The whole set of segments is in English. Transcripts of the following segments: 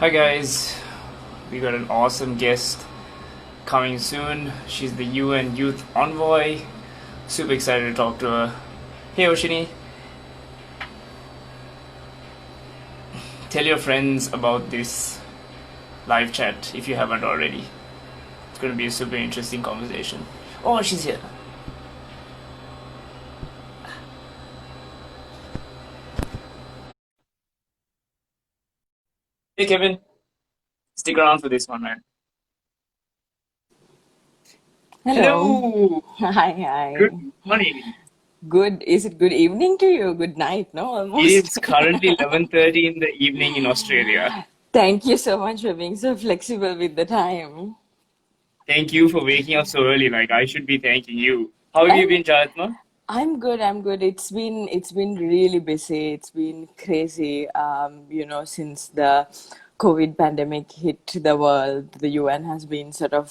Hi guys, we got an awesome guest coming soon. She's the UN Youth Envoy. Super excited to talk to her. Hey Oshini, tell your friends about this live chat if you haven't already. It's going to be a super interesting conversation. Oh, she's here. Hey Kevin, stick around for this one, man. Hello. Hello, Hi, good hi. morning. Good. Is it good evening to you? Good night, no? It Almost. is currently 11:30 in the evening in Australia. Thank you so much for being so flexible with the time. Thank you for waking up so early. Like I should be thanking you. How have you And been, Jayathma? I'm good. I'm good. It's been really busy. It's been crazy. Since the COVID pandemic hit the world, the UN has been sort of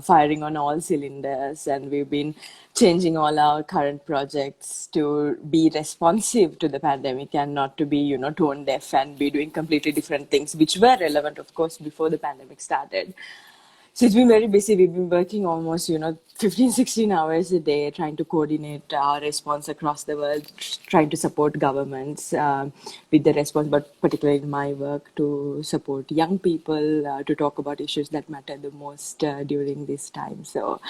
firing on all cylinders, and we've been changing all our current projects to be responsive to the pandemic and not to be, tone deaf and be doing completely different things, which were relevant, of course, before the pandemic started. So it's been very busy. We've been working almost, 15, 16 hours a day trying to coordinate our response across the world, trying to support governments with the response, but particularly in my work to support young people to talk about issues that matter the most during this time. So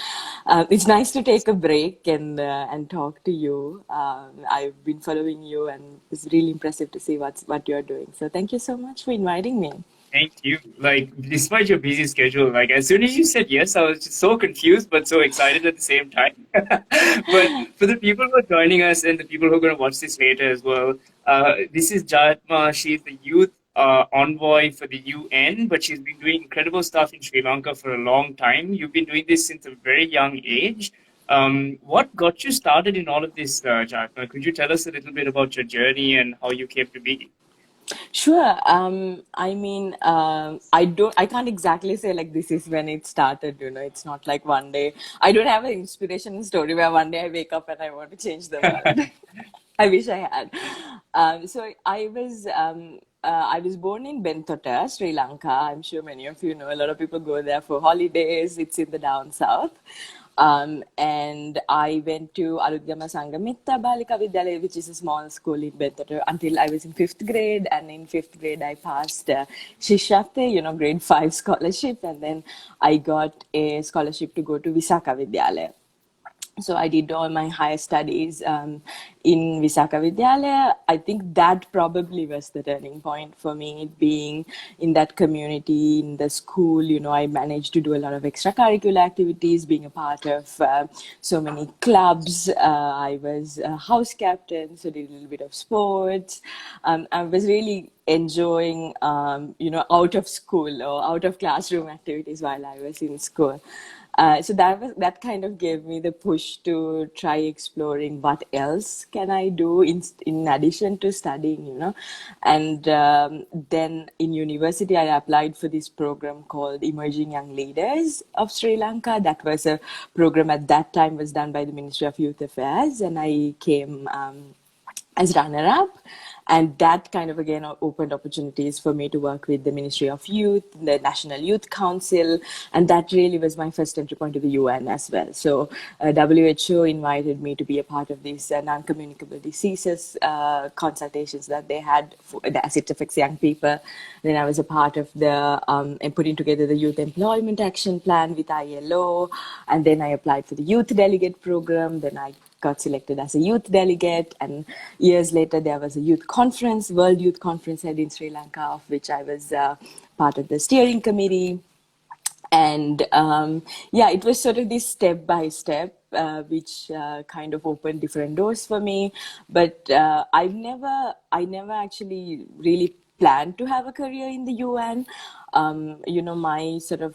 it's nice to take a break and talk to you. I've been following you, and it's really impressive to see what you're doing. So thank you so much for inviting me. Thank you. Like, despite your busy schedule, like as soon as you said yes, I was just so confused but so excited at the same time. But for the people who are joining us and the people who are going to watch this later as well, this is Jayathma. She's the youth envoy for the UN, but she's been doing incredible stuff in Sri Lanka for a long time. You've been doing this since a very young age. What got you started in all of this, Jayathma? Could you tell us a little bit about your journey and how you came to be? Sure. I can't exactly say like this is when it started, it's not like one day. I don't have an inspiration story where one day I wake up and I want to change the world. I wish I had. I was born in Bentota, Sri Lanka. I'm sure many of you know. A lot of people go there for holidays. It's in the down south. And I went to Aludgama Sangamitta Balika Vidyalaya, which is a small school in Bentota, until I was in fifth grade. And in fifth grade, I passed Shishate, grade 5 scholarship. And then I got a scholarship to go to Visakha Vidyalaya. So I did all my higher studies in Visakha Vidyalaya. I think that probably was the turning point for me, being in that community, in the school. I managed to do a lot of extracurricular activities, being a part of so many clubs. I was a house captain, so did a little bit of sports. I was really enjoying, out of school or out of classroom activities while I was in school. So that kind of gave me the push to try exploring what else can I do in addition to studying, And then in university, I applied for this program called Emerging Young Leaders of Sri Lanka. That was a program at that time was done by the Ministry of Youth Affairs, and I came as runner-up. And that kind of again opened opportunities for me to work with the Ministry of Youth, the National Youth Council, and that really was my first entry point to the UN as well. So WHO invited me to be a part of these non-communicable diseases consultations that they had as it affects young people. Then I was a part of the and putting together the Youth Employment Action Plan with ILO, and then I applied for the Youth Delegate Program. Then I got selected as a youth delegate, and years later there was a youth conference, World Youth Conference held in Sri Lanka, of which I was part of the steering committee. And yeah, it was sort of this step by step, which kind of opened different doors for me. But I never actually really planned to have a career in the UN. My sort of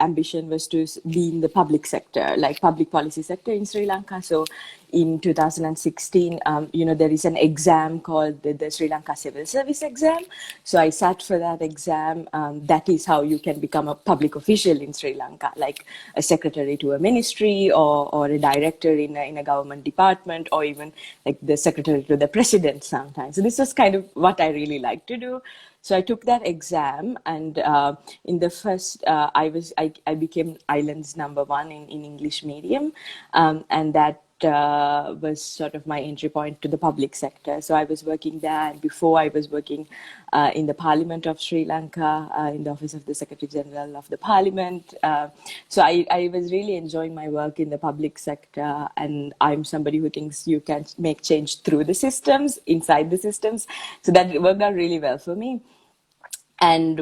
ambition was to be in the public sector, like public policy sector in Sri Lanka. So in 2016, there is an exam called the Sri Lanka Civil Service exam. So I sat for that exam. That is how you can become a public official in Sri Lanka, like a secretary to a ministry or a director in a government department, or even like the secretary to the president sometimes. So this was kind of what I really like to do. So I took that exam, and in the first, I became Ireland's number one in English medium, and that was sort of my entry point to the public sector. So I was working there, and before I was working in the Parliament of Sri Lanka, in the Office of the Secretary General of the Parliament. So I was really enjoying my work in the public sector, and I'm somebody who thinks you can make change through the systems, inside the systems. So that worked out really well for me. And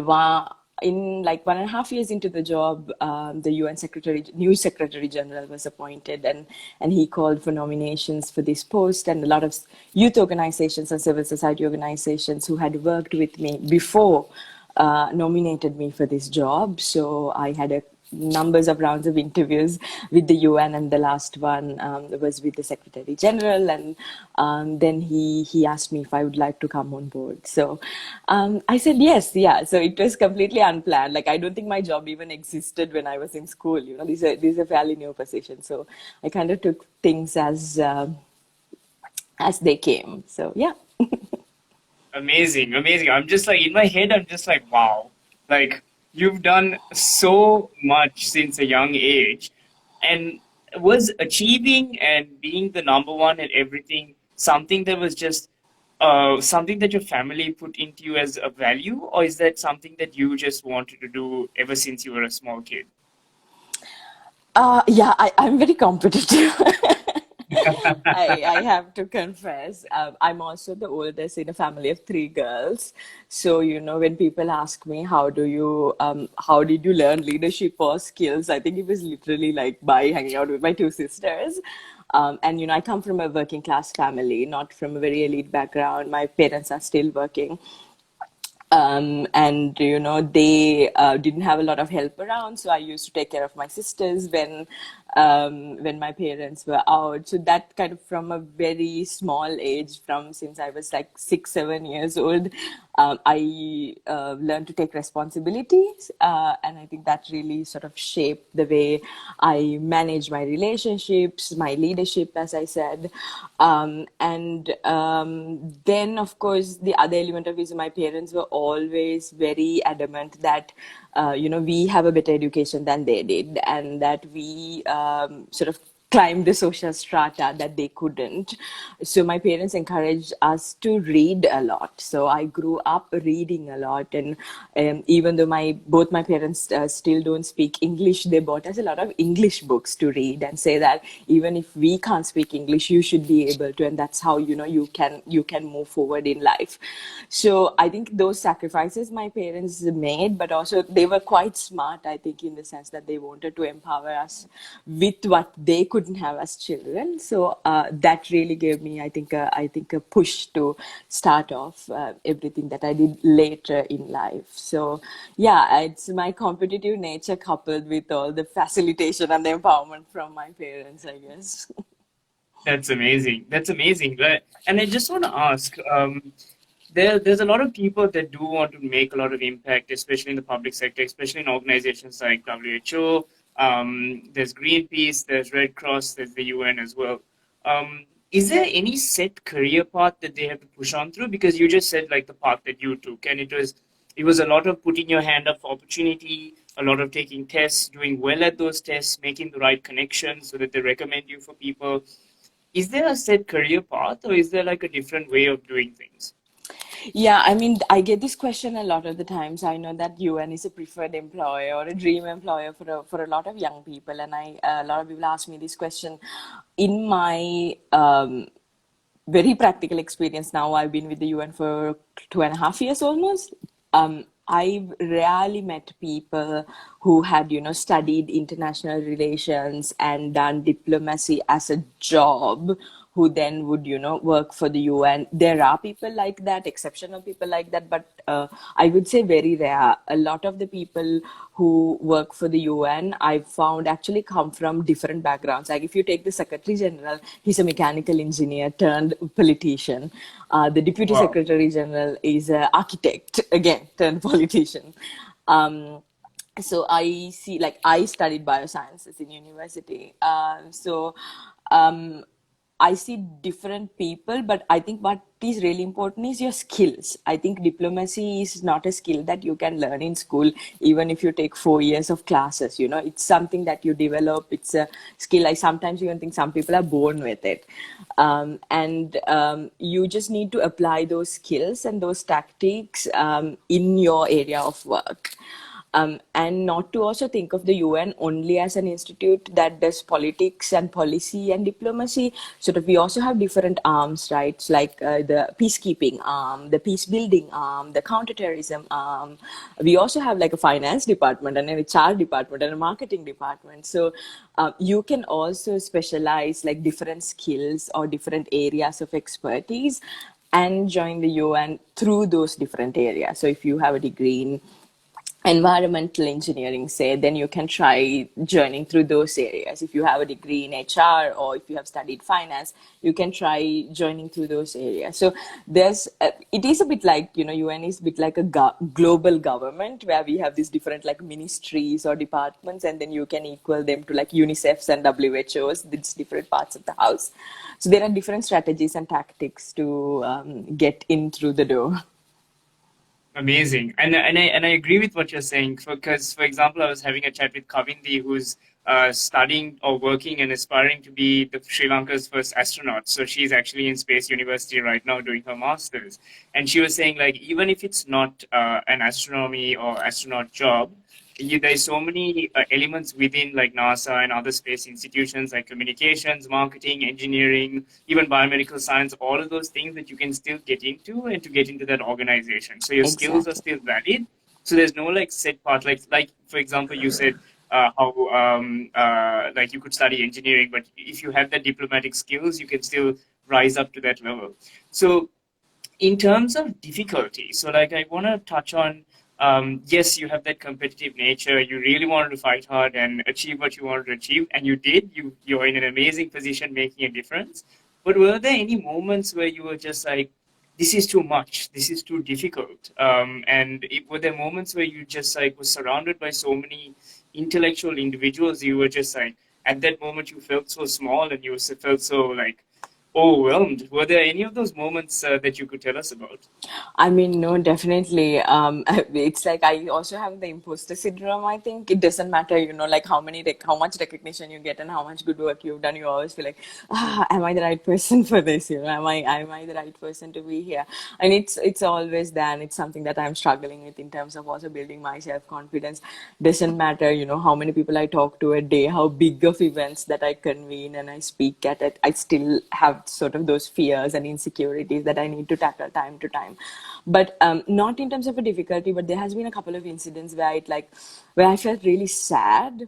in like 1.5 years into the job, the new Secretary General was appointed, and he called for nominations for this post. And a lot of youth organizations and civil society organizations who had worked with me before nominated me for this job. So I had a numbers of rounds of interviews with the UN, and the last one was with the Secretary General, and then he asked me if I would like to come on board. So I said yes, yeah. So it was completely unplanned. Like, I don't think my job even existed when I was in school. You know, these are fairly new positions, so I kind of took things as they came. So yeah. Amazing, amazing. I'm just like, in my head, I'm just like, wow. Like, you've done so much since a young age. And was achieving and being the number one at everything something that was just something that your family put into you as a value, or is that something that you just wanted to do ever since you were a small kid? Yeah, I'm very competitive. I have to confess. I'm also the oldest in a family of three girls. So, you know, when people ask me, how did you learn leadership or skills? I think it was literally like by hanging out with my two sisters. And, you know, I come from a working class family, not from a very elite background. My parents are still working. And you know, they didn't have a lot of help around, so I used to take care of my sisters when my parents were out. So that kind of, from a very small age, from since I was like 6, 7 years old, I learned to take responsibilities, and I think that really sort of shaped the way I manage my relationships, my leadership, as I said. And then, of course, the other element of it is my parents were always very adamant that, you know, we have a better education than they did, and that we sort of climb the social strata that they couldn't. So my parents encouraged us to read a lot. So I grew up reading a lot, and even though both my parents still don't speak English, they bought us a lot of English books to read and say that even if we can't speak English, you should be able to, and that's how, you know, you can move forward in life. So I think those sacrifices my parents made, but also they were quite smart, I think, in the sense that they wanted to empower us with what they couldn't have as children. So that really gave me, I think, a push to start off everything that I did later in life. So yeah, it's my competitive nature coupled with all the facilitation and the empowerment from my parents, I guess. That's amazing. That's amazing. Right? And I just want to ask, there's a lot of people that do want to make a lot of impact, especially in the public sector, especially in organizations like WHO. There's Greenpeace, there's Red Cross, there's the UN as well. Is there any set career path that they have to push on through? Because you just said like the path that you took, and it was a lot of putting your hand up for opportunity, a lot of taking tests, doing well at those tests, making the right connections so that they recommend you for people. Is there a set career path, or is there like a different way of doing things? Yeah, I mean, I get this question a lot of the times. I know that UN is a preferred employer or a dream employer for a lot of young people, and a lot of people ask me this question. In my very practical experience now, I've been with the UN for 2.5 years almost. I've rarely met people who had, you know, studied international relations and done diplomacy as a job, who then would, you know, work for the UN. There are people like that, exceptional people like that, but I would say very rare. A lot of the people who work for the UN, I've found, actually come from different backgrounds. Like, if you take the Secretary General, he's a mechanical engineer turned politician. The Deputy Wow. Secretary General is an architect, again, turned politician. Um, so I see, like, I studied biosciences in university. So um, I see different people, but I think what is really important is your skills. I think diplomacy is not a skill that you can learn in school, even if you take 4 years of classes. It's something that you develop. It's a skill. I sometimes even think some people are born with it. And you just need to apply those skills and those tactics in your area of work. And not to also think of the UN only as an institute that does politics and policy and diplomacy. Sort of, we also have different arms, right? It's like the peacekeeping arm, the peace building arm, the counterterrorism arm. We also have like a finance department and an HR department and a marketing department. So you can also specialize like different skills or different areas of expertise and join the UN through those different areas. So if you have a degree in environmental engineering, say, then you can try journeying through those areas. If you have a degree in HR or if you have studied finance, you can try joining through those areas. So it is a bit like, UN is a bit like a global government where we have these different like ministries or departments, and then you can equal them to like UNICEFs and WHOs, these different parts of the house. So there are different strategies and tactics to get in through the door. Amazing, and I agree with what you're saying. Because, for example, I was having a chat with Kavindi, who's studying or working and aspiring to be the Sri Lanka's first astronaut. So she's actually in Space University right now doing her masters, and she was saying like even if it's not an astronomy or astronaut job, there's so many elements within like NASA and other space institutions like communications, marketing, engineering, even biomedical science, all of those things that you can still get into and to get into that organization. So your skills are still valid. So there's no like set part, like for example, you said how like you could study engineering, but if you have the diplomatic skills, you can still rise up to that level. So in terms of difficulty, so like I want to touch on, yes, you have that competitive nature. You really wanted to fight hard and achieve what you wanted to achieve, and you did. You're in an amazing position, making a difference. But were there any moments where you were just like, "This is too much. This is too difficult"? Were there moments where you just like was surrounded by so many intellectual individuals? You were just like, at that moment, you felt so small, and you felt so like overwhelmed. Were there any of those moments that you could tell us about? I mean, no, definitely. It's like I also have the imposter syndrome. I think it doesn't matter, like how much recognition you get and how much good work you've done. You always feel like, am I the right person for this? Am I the right person to be here? And it's always then. It's something that I'm struggling with in terms of also building my self confidence. Doesn't matter, how many people I talk to a day, how big of events that I convene and I speak at it. I still have sort of those fears and insecurities that I need to tackle time to time. But not in terms of a difficulty, but there has been a couple of incidents where I felt really sad.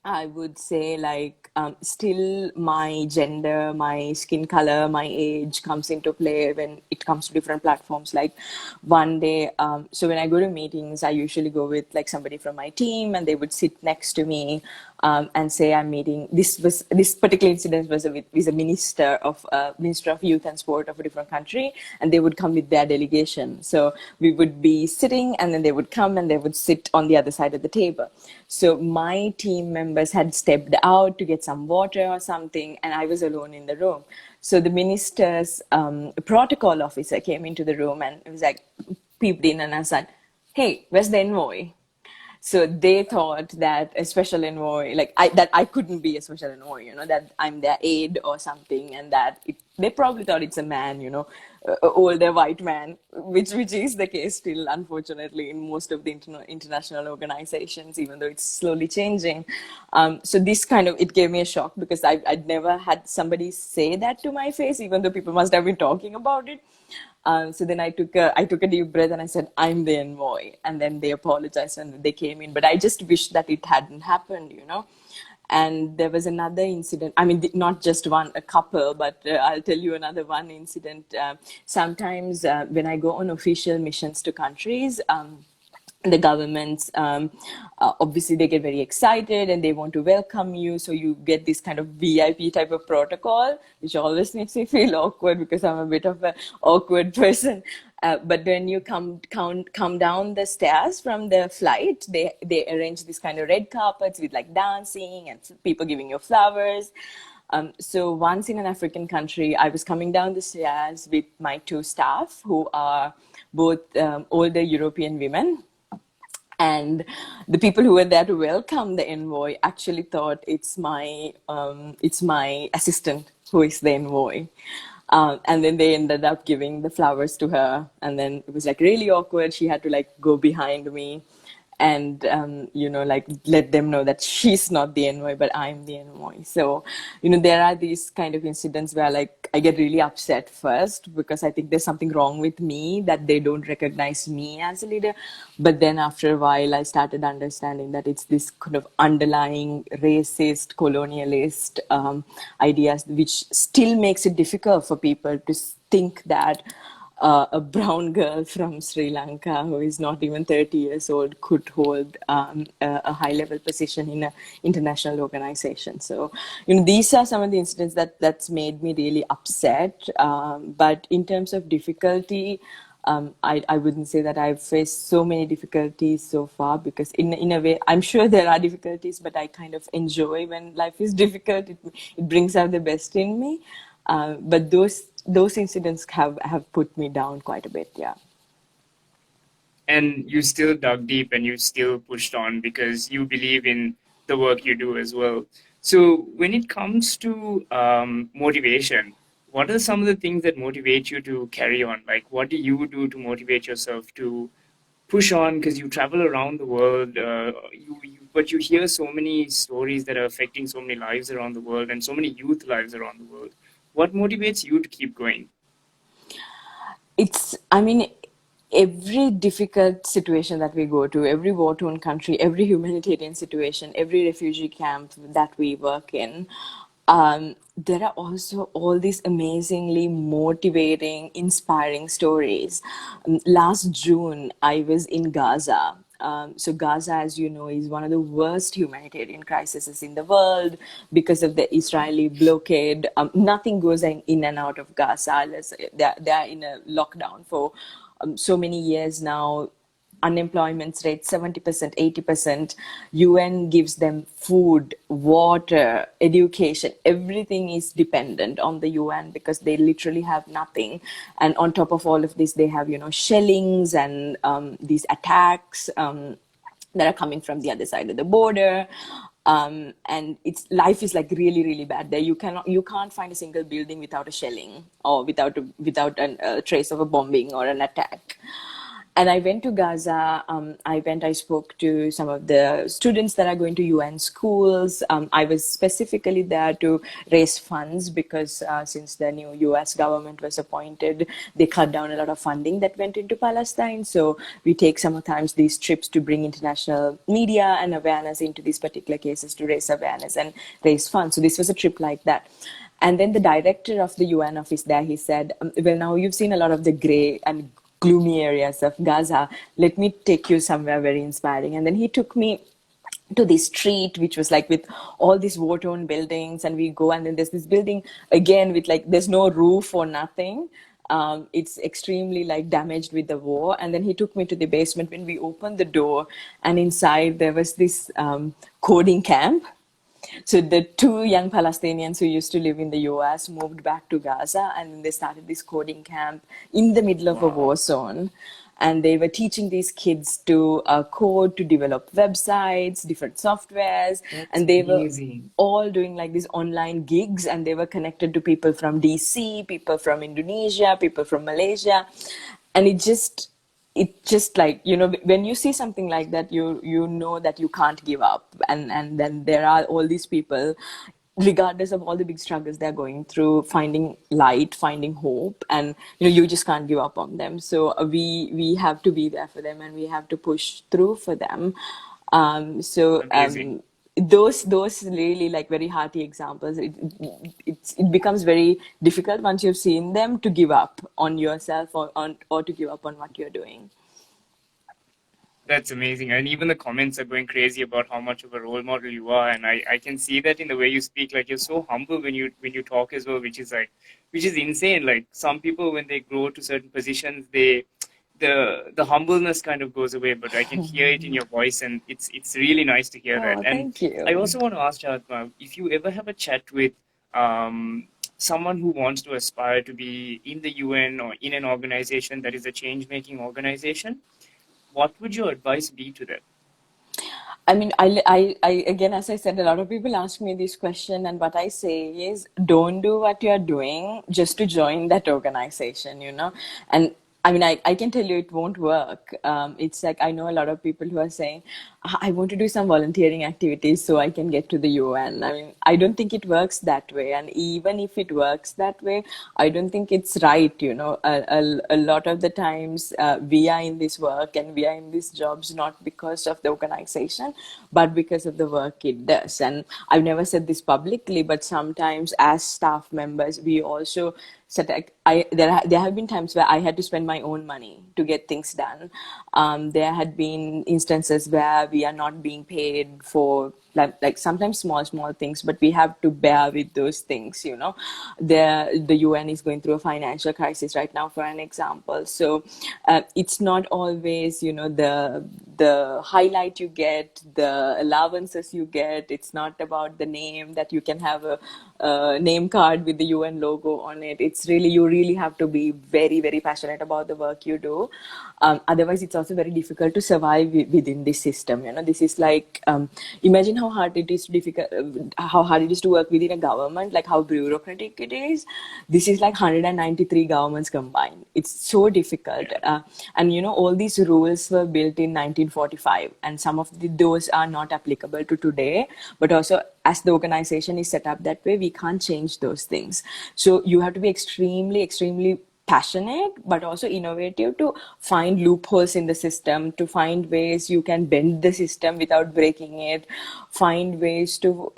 I would say still my gender, my skin color, my age comes into play when it comes to different platforms. Like one day, so when I go to meetings, I usually go with like somebody from my team, and they would sit next to me and say, "I'm meeting." This particular incident was a minister of youth and sport of a different country, and they would come with their delegation. So we would be sitting, and then they would come and they would sit on the other side of the table. So my team members had stepped out to get some water or something, and I was alone in the room. So the minister's protocol officer came into the room and it was like, peeped in and I said, "Hey, where's the envoy?" So they thought that a special envoy, that I couldn't be a special envoy, that I'm their aide or something, and that they probably thought it's a man, older white man, which is the case still, unfortunately, in most of the international organizations, even though it's slowly changing. So this it gave me a shock because I'd never had somebody say that to my face, even though people must have been talking about it. So then I took a deep breath and I said, "I'm the envoy." And then they apologized and they came in. But I just wish that it hadn't happened, And there was another incident. I mean, not just one, a couple, but I'll tell you another one incident. Sometimes when I go on official missions to countries, the governments obviously they get very excited and they want to welcome you, so you get this kind of VIP type of protocol, which always makes me feel awkward because I'm a bit of an awkward person. But when you come down the stairs from the flight, they arrange this kind of red carpets with like dancing and people giving you flowers. So once in an African country, I was coming down the stairs with my two staff, who are both older European women. And the people who were there to welcome the envoy actually thought it's my assistant who is the envoy. And then they ended up giving the flowers to her, and then it was like really awkward. She had to like go behind me and like let them know that she's not the envoy, but I'm the envoy. So there are these kind of incidents where like I get really upset first because I think there's something wrong with me, that they don't recognize me as a leader. But then after a while I started understanding that it's this kind of underlying racist, colonialist ideas, which still makes it difficult for people to think that a brown girl from Sri Lanka who is not even 30 years old could hold a high level position in an international organization. So, these are some of the incidents that's made me really upset. But in terms of difficulty, I wouldn't say that I've faced so many difficulties so far, because in a way, I'm sure there are difficulties, but I kind of enjoy when life is difficult. It brings out the best in me. But those incidents have put me down quite a bit, yeah. And you still dug deep and you still pushed on because you believe in the work you do as well. So when it comes to motivation, what are some of the things that motivate you to carry on? Like, what do you do to motivate yourself to push on? Because you travel around the world, but you hear so many stories that are affecting so many lives around the world and so many youth lives around the world. What motivates you to keep going? I mean, every difficult situation that we go to, every war-torn country, every humanitarian situation, every refugee camp that we work in, there are also all these amazingly motivating, inspiring stories. Last June, I was in Gaza. So Gaza, as you know, is one of the worst humanitarian crises in the world because of the Israeli blockade. Nothing goes in and out of Gaza. They are in a lockdown for so many years now. Unemployment rate 70%, 80%. UN gives them food, water, education. Everything is dependent on the UN because they literally have nothing. And on top of all of this, they have shellings and these attacks that are coming from the other side of the border. And life is like really, really bad there. You can't find a single building without a shelling or without a trace of a bombing or an attack. And I went to Gaza. I spoke to some of the students that are going to UN schools. I was specifically there to raise funds because since the new US government was appointed, they cut down a lot of funding that went into Palestine. So we take sometimes these trips to bring international media and awareness into these particular cases to raise awareness and raise funds. So this was a trip like that. And then the director of the UN office there, he said, well, now you've seen a lot of the gray and gloomy areas of Gaza. Let me take you somewhere very inspiring. And then he took me to this street, which was like with all these war-torn buildings. And we go, and then there's this building again with like, there's no roof or nothing. It's extremely like damaged with the war. And then he took me to the basement when we opened the door, and inside there was this coding camp. So the two young Palestinians who used to live in the US moved back to Gaza, and they started this coding camp in the middle of a war zone. And they were teaching these kids to code, to develop websites, different softwares. That's and they amazing. were all doing like these online gigs, and they were connected to people from DC, people from Indonesia, people from Malaysia. And it just like, when you see something like that, you know that you can't give up. And then there are all these people, regardless of all the big struggles they're going through, finding light, finding hope, and you just can't give up on them. So we have to be there for them, and we have to push through for them. Amazing. Those really like very hearty examples. It becomes very difficult once you've seen them to give up on yourself or to give up on what you're doing. That's amazing. And even the comments are going crazy about how much of a role model you are. And I can see that in the way you speak. Like, you're so humble when you talk as well, which is insane. Like, some people, when they grow to certain positions, the humbleness kind of goes away, but I can hear it in your voice, and it's really nice to hear that. And Thank you. I also want to ask Jayathma, if you ever have a chat with someone who wants to aspire to be in the UN or in an organization that is a change-making organization, what would your advice be to them? I mean, again, as I said, a lot of people ask me this question, and what I say is, don't do what you're doing just to join that organization, you know? And I mean, I can tell you it won't work. It's like I know a lot of people who are saying, I want to do some volunteering activities so I can get to the UN. I mean, I don't think it works that way. And even if it works that way, I don't think it's right. You know, a lot of the times we are in this work and we are in these jobs not because of the organization, but because of the work it does. And I've never said this publicly, but sometimes as staff members, we also there have been times where I had to spend my own money to get things done. There had been instances where we are not being paid for like sometimes small things, but we have to bear with those things. You know, the UN is going through a financial crisis right now, for an example. So it's not always, you know, the highlight you get, the allowances you get. It's not about the name that you can have a name card with the UN logo on it. It's really, you really have to be very passionate about the work you do. Otherwise, it's also very difficult to survive within this system. You know, this is like imagine how hard it is how hard it is to work within a government, like how bureaucratic it is. This is like 193 governments combined. It's so difficult. And you know, all these rules were built in 1945, and some of those are not applicable to today. But also, as the organization is set up that way, we can't change those things. So you have to be extremely passionate, but also innovative to find loopholes in the system, to find ways you can bend the system without breaking it, find ways to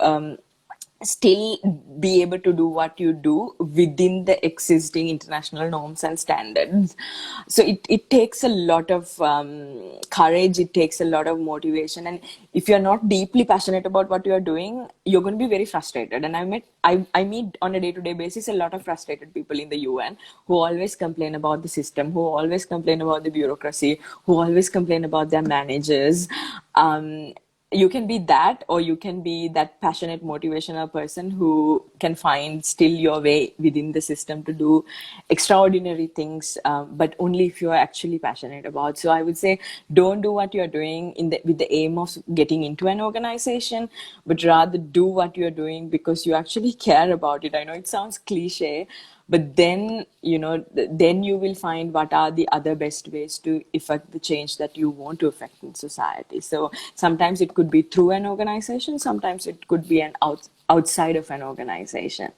still be able to do what you do within the existing international norms and standards. So it takes a lot of courage, it takes a lot of motivation. And if you're not deeply passionate about what you're doing, you're going to be very frustrated. And I meet on a day-to-day basis a lot of frustrated people in the UN who always complain about the system, who always complain about the bureaucracy, who always complain about their managers. You can be that, or you can be that passionate motivational person who can find still your way within the system to do extraordinary things, but only if you're actually passionate about. So I would say, don't do what you're doing with the aim of getting into an organization, but rather do what you're doing because you actually care about it. I know it sounds cliche, but then, you know, then you will find what are the other best ways to effect the change that you want to effect in society. So sometimes it could be through an organization, sometimes it could be outside of an organization.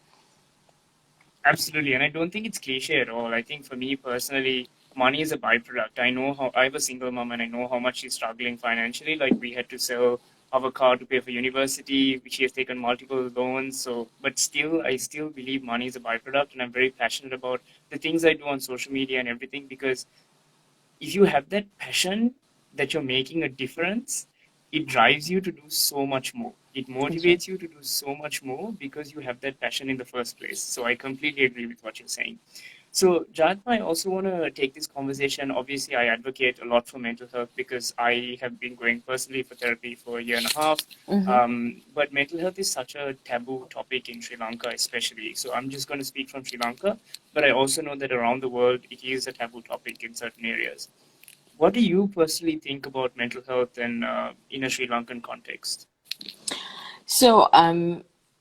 Absolutely. And I don't think it's cliche at all. I think for me personally, money is a byproduct. I know how I have a single mom and I know how much she's struggling financially. Like we had to sell our car to pay for university, which she has taken multiple loans. So, but still, I still believe money is a byproduct, and I'm very passionate about the things I do on social media and everything because if you have that passion that you're making a difference, it drives you to do so much more. It motivates you to do so much more because you have that passion in the first place. So I completely agree with what you're saying. So, Jayathma, I also want to take this conversation. Obviously, I advocate a lot for mental health because I have been going personally for therapy for a year and a half. But mental health is such a taboo topic in Sri Lanka, especially. So, I'm just going to speak from Sri Lanka, but I also know that around the world, it is a taboo topic in certain areas. What do you personally think about mental health and in a Sri Lankan context? So,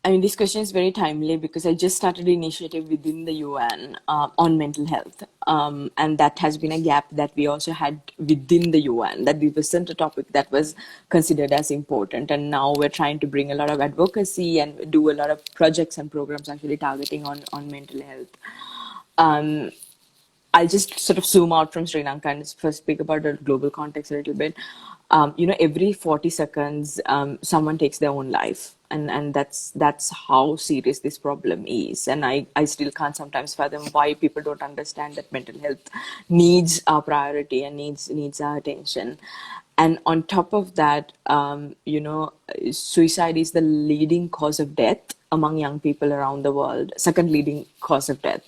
I mean, this question is very timely because I just started an initiative within the UN on mental health. And that has been a gap that we also had within the UN, that this wasn't a topic that was considered as important. And now we're trying to bring a lot of advocacy and do a lot of projects and programs actually targeting on mental health. I'll just sort of zoom out from Sri Lanka and first speak about the global context a little bit. You know, every 40 seconds, someone takes their own life. And that's how serious this problem is. And I still can't sometimes fathom why people don't understand that mental health needs our priority and needs our attention. And on top of that, you know, suicide is the leading cause of death among young people around the world, second leading cause of death.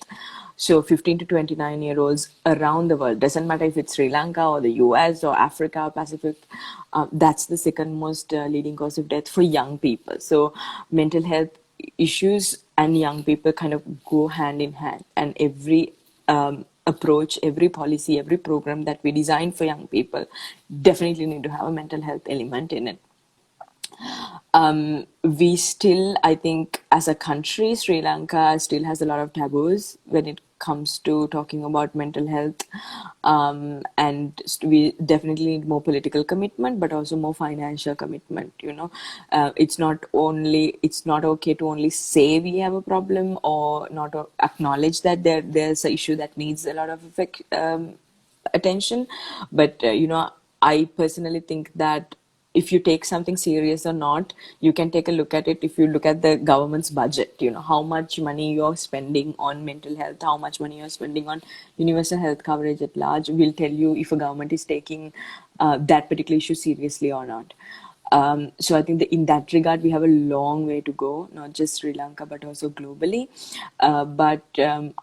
So 15 to 29-year-olds around the world, doesn't matter if it's Sri Lanka or the US or Africa or Pacific, that's the second most leading cause of death for young people. So mental health issues and young people kind of go hand in hand. And every approach, every policy, every program that we design for young people definitely need to have a mental health element in it. We still, I think, as a country, Sri Lanka still has a lot of taboos when it comes to talking about mental health. And we definitely need more political commitment, but also more financial commitment. It's not okay to only say we have a problem, or not acknowledge that there's an issue that needs a lot of attention. But I personally think that if you take something serious or not, you can take a look at it. If you look at the government's budget, how much money you're spending on mental health, how much money you're spending on universal health coverage at large, will tell you if a government is taking that particular issue seriously or not. So I think that in that regard, we have a long way to go, not just Sri Lanka, but also globally. But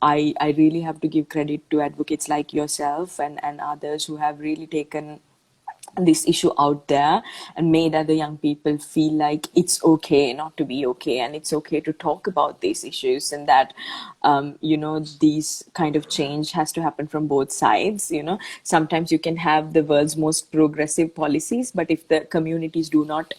I really have to give credit to advocates like yourself and others who have really taken this issue out there and made other young people feel like it's okay not to be okay, and it's okay to talk about these issues, and that these kind of change has to happen from both sides. Sometimes you can have the world's most progressive policies, but if the communities do not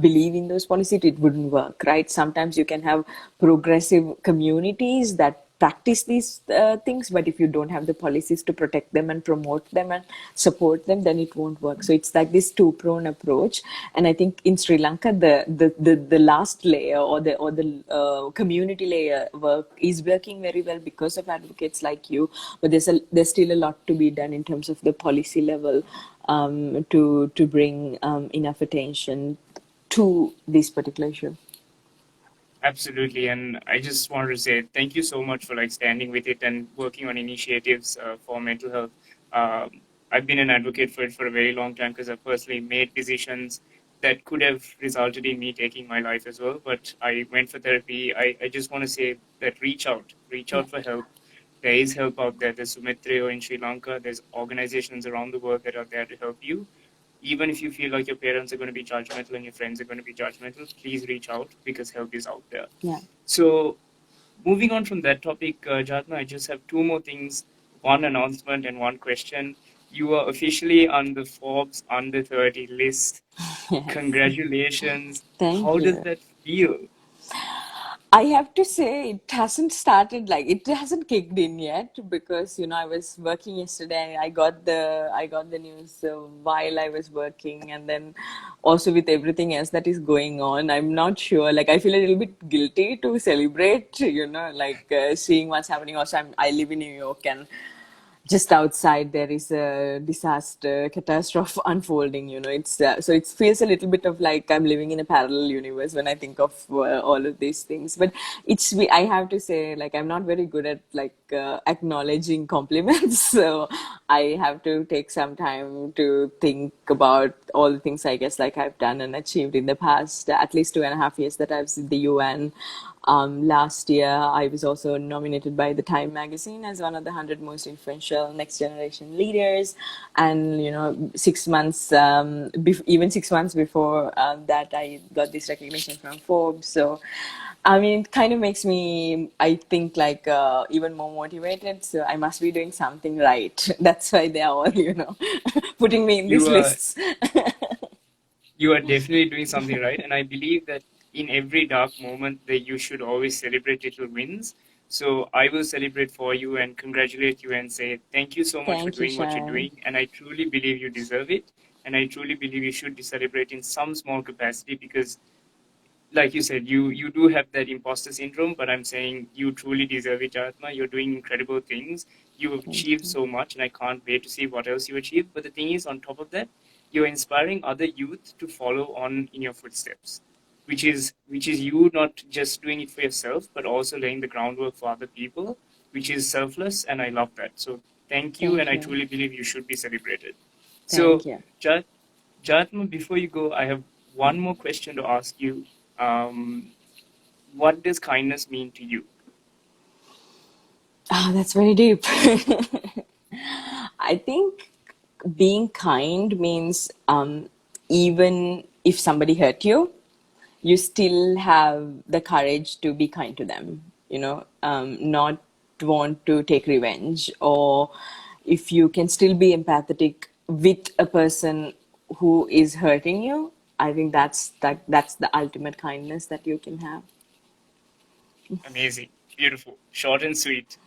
believe in those policies, it wouldn't work, right? Sometimes you can have progressive communities that practice these things, but if you don't have the policies to protect them and promote them and support them, then it won't work. So it's like this two-pronged approach. And I think in Sri Lanka, the last layer, or the community layer work is working very well because of advocates like you. But there's still a lot to be done in terms of the policy level, to bring enough attention to this particular issue. Absolutely, and I just wanted to say thank you so much for standing with it and working on initiatives for mental health. I've been an advocate for it for a very long time because I've personally made decisions that could have resulted in me taking my life as well. But I went for therapy. I just want to say that reach out for help. There is help out there. There's Sumitreo in Sri Lanka. There's organizations around the world that are there to help you. Even if you feel like your parents are going to be judgmental and your friends are going to be judgmental, please reach out because help is out there. Yeah. So, moving on from that topic, Jayathma, I just have two more things, one announcement and one question. You are officially on the Forbes Under 30 list. Yes. Congratulations. Thank How you. does that feel? I have to say it hasn't started, like it hasn't kicked in yet, because I was working yesterday and I got the news while I was working, and then also with everything else that is going on, I'm not sure, like I feel a little bit guilty to celebrate, seeing what's happening. Also, I live in New York, and just outside there is a disaster catastrophe unfolding. It's so it feels a little bit of like I'm living in a parallel universe when I think of all of these things. But I have to say, like, I'm not very good at acknowledging compliments so I have to take some time to think about all the things, I guess, like I've done and achieved in the past at least 2.5 years that I've seen the UN. Last year, I was also nominated by the Time magazine as one of the 100 most influential next generation leaders. And, 6 months, even 6 months before that, I got this recognition from Forbes. So, I mean, it kind of makes me, I think, even more motivated. So I must be doing something right. That's why they are all, putting me in these You are lists. you are definitely doing something right, and I believe that in every dark moment that you should always celebrate little wins. So I will celebrate for you and congratulate you and say thank you so much for Thank you, doing what you're Sharon. doing, and I truly believe you deserve it, and I truly believe you should celebrate in some small capacity because like you said, you do have that imposter syndrome, but I'm saying you truly deserve it, Atma. You're doing incredible things. You've Thank achieved you. so much, and I can't wait to see what else you achieve. But the thing is, on top of that, you're inspiring other youth to follow on in your footsteps, which is you not just doing it for yourself, but also laying the groundwork for other people, which is selfless, and I love that. So thank you, and Thank I you. truly believe you should be celebrated. So, Thank you. Jatma, before you go, I have one more question to ask you. Um, what does kindness mean to you? Ah, that's very deep. I think being kind means even if somebody hurt you, you still have the courage to be kind to them, not want to take revenge, or if you can still be empathetic with a person who is hurting you, I think that's the ultimate kindness that you can have. Amazing. Beautiful. Short and sweet.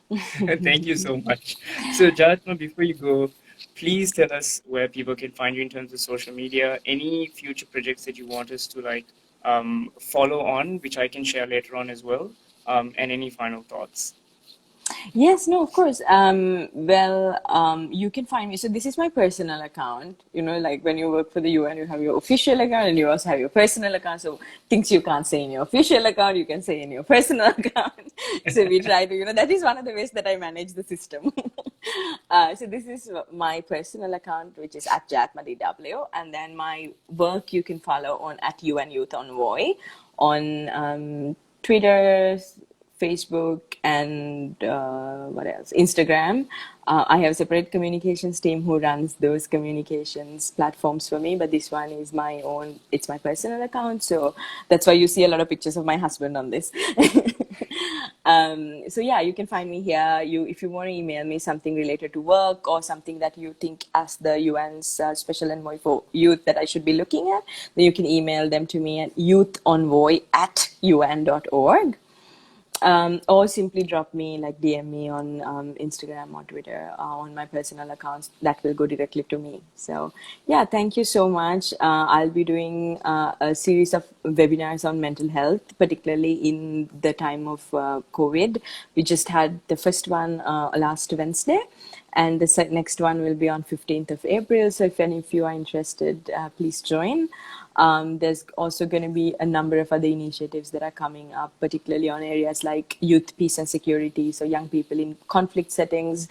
Thank you so much. So, Jayathma, before you go, please tell us where people can find you in terms of social media, any future projects that you want us to follow on, which I can share later on as well, and any final thoughts. Yes, no, of course. You can find me. So this is my personal account. Like when you work for the UN, you have your official account and you also have your personal account. So things you can't say in your official account, you can say in your personal account. So we try to, that is one of the ways that I manage the system. So this is my personal account, which is at Jayathma DW. And then my work you can follow on at UN Youth Envoy on Twitter, Facebook, and what else? Instagram. I have a separate communications team who runs those communications platforms for me, but this one is my own. It's my personal account, so that's why you see a lot of pictures of my husband on this. So yeah, you can find me here. If you want to email me something related to work or something that you think as the UN's special envoy for youth that I should be looking at, then you can email them to me at youthenvoy@un.org. Or simply drop me, DM me on Instagram or Twitter on my personal accounts. That will go directly to me. So yeah, thank you so much. I'll be doing a series of webinars on mental health, particularly in the time of COVID. We just had the first one last Wednesday, and the next one will be on 15th of April. So if any of you are interested, please join. There's also going to be a number of other initiatives that are coming up, particularly on areas like youth, peace and security, so young people in conflict settings.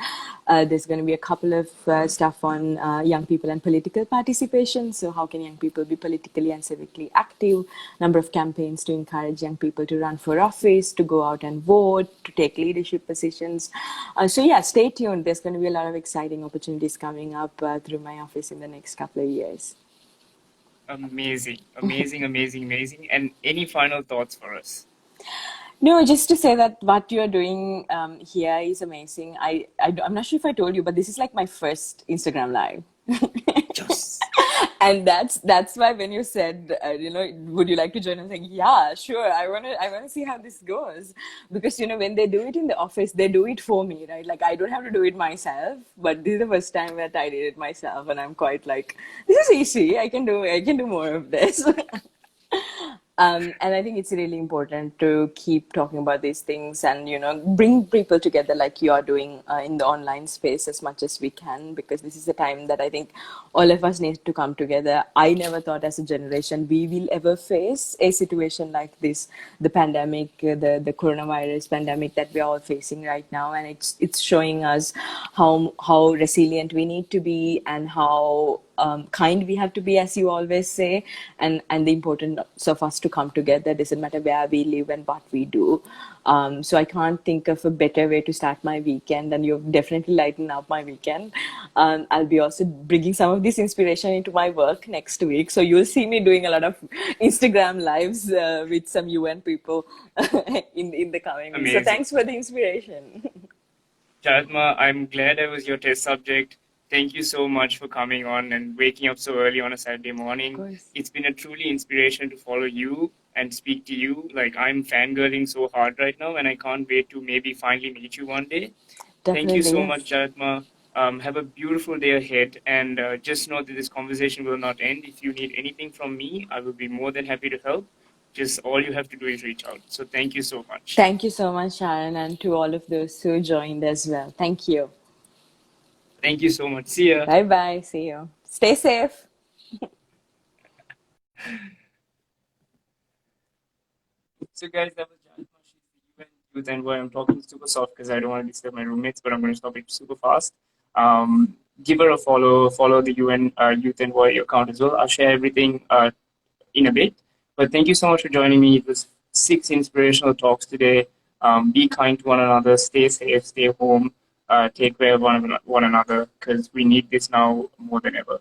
There's going to be a couple of stuff on young people and political participation, so how can young people be politically and civically active, number of campaigns to encourage young people to run for office, to go out and vote, to take leadership positions. So yeah, stay tuned. There's going to be a lot of exciting opportunities coming up through my office in the next couple of years. Amazing, amazing, amazing, amazing. And any final thoughts for us? No, just to say that what you're doing here is amazing. I'm not sure if I told you, but this is like my first Instagram live. Yes. And that's why when you said, would you like to join? I'm saying, yeah, sure. I wanna see how this goes, because when they do it in the office, they do it for me, right? Like I don't have to do it myself. But this is the first time that I did it myself, and I'm quite like, this is easy. I can do more of this. And I think it's really important to keep talking about these things and, bring people together like you are doing in the online space as much as we can, because this is a time that I think all of us need to come together. I never thought as a generation we will ever face a situation like this, the pandemic, the coronavirus pandemic that we are all facing right now. And it's showing us how resilient we need to be and how kind we have to be, as you always say, and the importance of us to come together. Doesn't matter where we live and what we do. So I can't think of a better way to start my weekend, and you've definitely lightened up my weekend. I'll be also bringing some of this inspiration into my work next week. So you'll see me doing a lot of Instagram lives with some UN people in the coming weeks. So thanks for the inspiration. Jayathma, I'm glad I was your test subject. Thank you so much for coming on and waking up so early on a Saturday morning. It's been a truly inspiration to follow you and speak to you. Like, I'm fangirling so hard right now, and I can't wait to maybe finally meet you one day. Thank you so much, Jayathma. Have a beautiful day ahead, and just know that this conversation will not end. If you need anything from me, I will be more than happy to help. Just all you have to do is reach out. So thank you so much. Thank you so much, Sharon, and to all of those who joined as well. Thank you. Thank you so much. See ya. Bye-bye. See you. Stay safe. So guys, that was Jayathma. She's the UN Youth Envoy. I'm talking super soft because I don't want to disturb my roommates, but I'm going to stop it super fast. Give her a follow the UN Youth Envoy account as well. I'll share everything in a bit. But thank you so much for joining me. It was 6 inspirational talks today. Be kind to one another, stay safe, stay home, take care of one another, because we need this now more than ever.